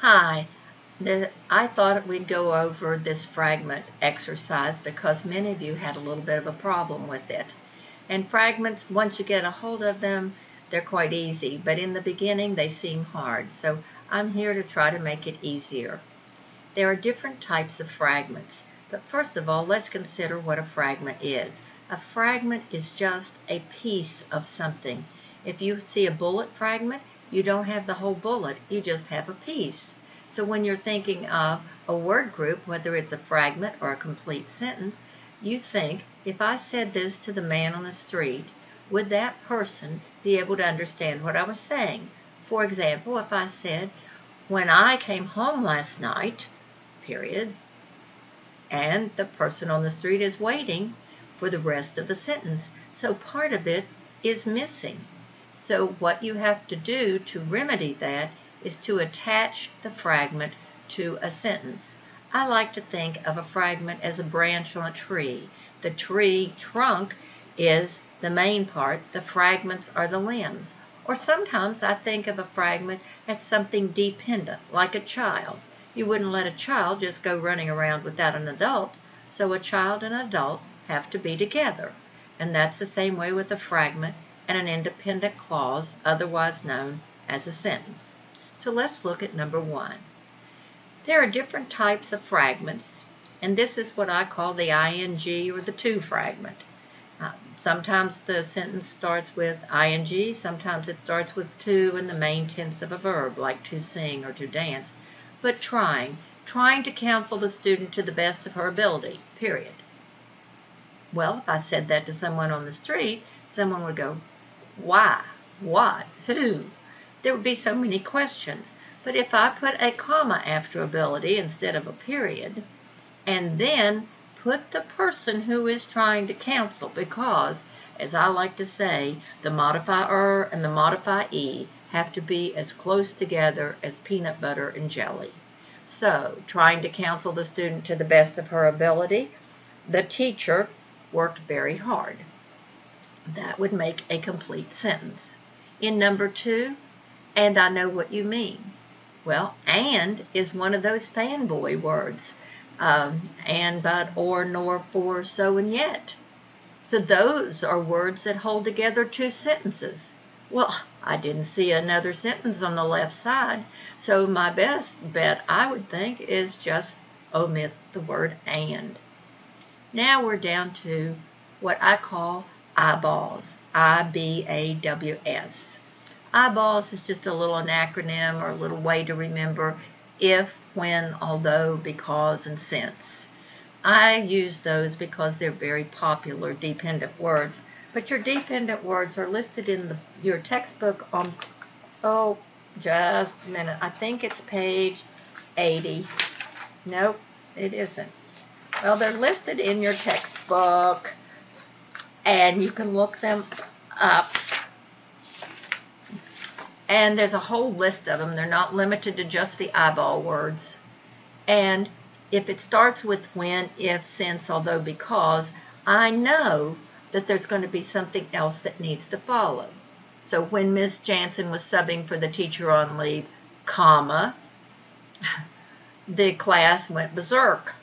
Hi, I thought we'd go over this fragment exercise because many of you had a little bit of a problem with it. And fragments, once you get a hold of them, they're quite easy, but in the beginning they seem hard. So I'm here to try to make it easier. There are different types of fragments, but first of all, let's consider what a fragment is. A fragment is just a piece of something. If you see a bullet fragment, you don't have the whole bullet, you just have a piece. So when you're thinking of a word group, whether it's a fragment or a complete sentence, you think, if I said this to the man on the street, would that person be able to understand what I was saying? For example, if I said, when I came home last night, period, and the person on the street is waiting for the rest of the sentence. So part of it is missing. So what you have to do to remedy that is to attach the fragment to a sentence. I like to think of a fragment as a branch on a tree. The tree trunk is the main part, the fragments are the limbs. Or sometimes I think of a fragment as something dependent, like a child. You wouldn't let a child just go running around without an adult, so a child and an adult have to be together. And that's the same way with a fragment and an independent clause, otherwise known as a sentence. So let's look at number 1. There are different types of fragments, and this is what I call the ing or the to fragment. Sometimes the sentence starts with ing, sometimes it starts with to in the main tense of a verb, like to sing or to dance. But trying to counsel the student to the best of her ability, period. Well, if I said that to someone on the street, someone would go, why, what, who? There would be so many questions. But if I put a comma after ability instead of a period, and then put the person who is trying to counsel, because, as I like to say, the modifier and the modifiee have to be as close together as peanut butter and jelly. So, trying to counsel the student to the best of her ability, the teacher worked very hard. That would make a complete sentence. In number 2, and I know what you mean. Well, and is one of those fanboy words. And, but, or, nor, for, so, and yet. So those are words that hold together 2 sentences. Well, I didn't see another sentence on the left side, so my best bet, I would think, is just omit the word and. Now we're down to what I call eyeballs, I-B-A-W-S. Eyeballs is just a little acronym or a little way to remember if, when, although, because, and since. I use those because they're very popular dependent words, but your dependent words are listed in your textbook on, just a minute, I think it's page 80. Nope, it isn't. Well, they're listed in your textbook, and you can look them up. And there's a whole list of them. They're not limited to just the eyeball words. And if it starts with when, if, since, although, because, I know that there's going to be something else that needs to follow. So when Miss Jansen was subbing for the teacher on leave, comma, the class went berserk.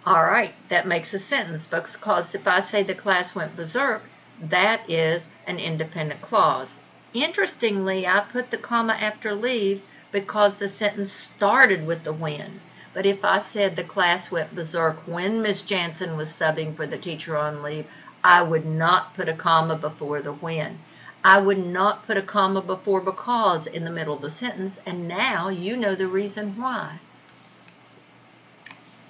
All right, that makes a sentence, because if I say the class went berserk, that is an independent clause. Interestingly, I put the comma after leave because the sentence started with the when. But if I said the class went berserk when Miss Jansen was subbing for the teacher on leave, I would not put a comma before the when. I would not put a comma before because in the middle of the sentence, and now you know the reason why.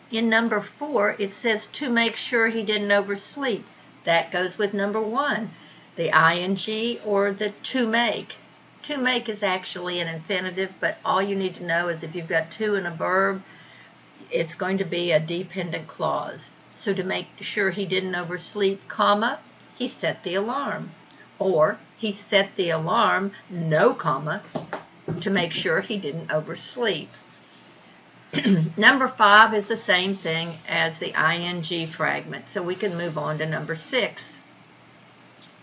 In number 4, it says to make sure he didn't oversleep. That goes with number 1, the ing or the to make. To make is actually an infinitive, but all you need to know is if you've got to in a verb, it's going to be a dependent clause. So to make sure he didn't oversleep, comma, he set the alarm. Or he set the alarm, no comma, to make sure he didn't oversleep. Number 5 is the same thing as the ing fragment, so we can move on to number 6.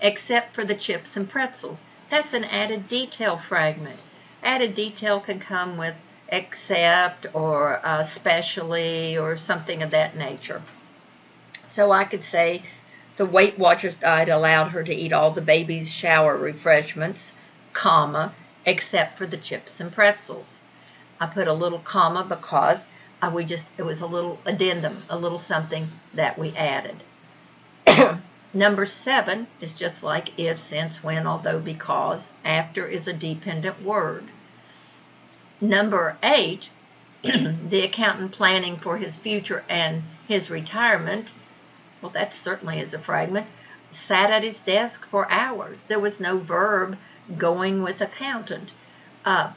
Except for the chips and pretzels. That's an added detail fragment. Added detail can come with except or especially or something of that nature. So I could say the Weight Watchers diet allowed her to eat all the baby's shower refreshments, comma, except for the chips and pretzels. I put a little comma because it was a little addendum, a little something that we added. Number 7 is just like if, since, when, although, because. After is a dependent word. Number 8, the accountant planning for his future and his retirement. Well, that certainly is a fragment. Sat at his desk for hours. There was no verb going with accountant.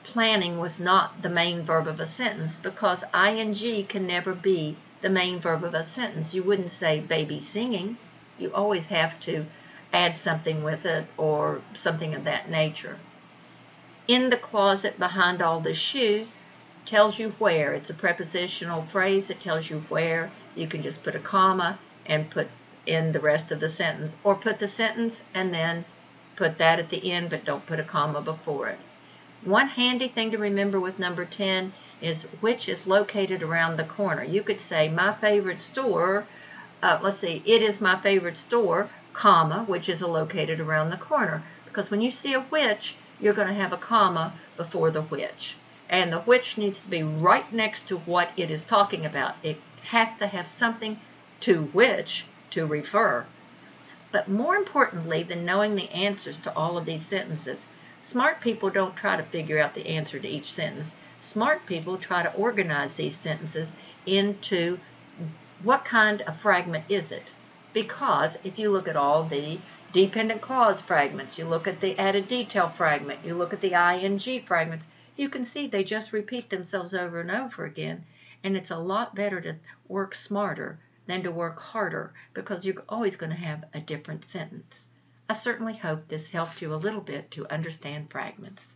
Planning was not the main verb of a sentence because ing can never be the main verb of a sentence. You wouldn't say baby singing. You always have to add something with it or something of that nature. In the closet behind all the shoes tells you where. It's a prepositional phrase that tells you where. You can just put a comma and put in the rest of the sentence, or put the sentence and then put that at the end, but don't put a comma before it. One handy thing to remember with number 10 is which is located around the corner. You could say my favorite store, it is my favorite store, comma, which is located around the corner. Because when you see a which, you're going to have a comma before the which. And the which needs to be right next to what it is talking about. It has to have something to which to refer. But more importantly than knowing the answers to all of these sentences, smart people don't try to figure out the answer to each sentence. Smart people try to organize these sentences into what kind of fragment is it? Because if you look at all the dependent clause fragments, you look at the added detail fragment, you look at the ing fragments, you can see they just repeat themselves over and over again. And it's a lot better to work smarter than to work harder because you're always going to have a different sentence. I certainly hope this helped you a little bit to understand fragments.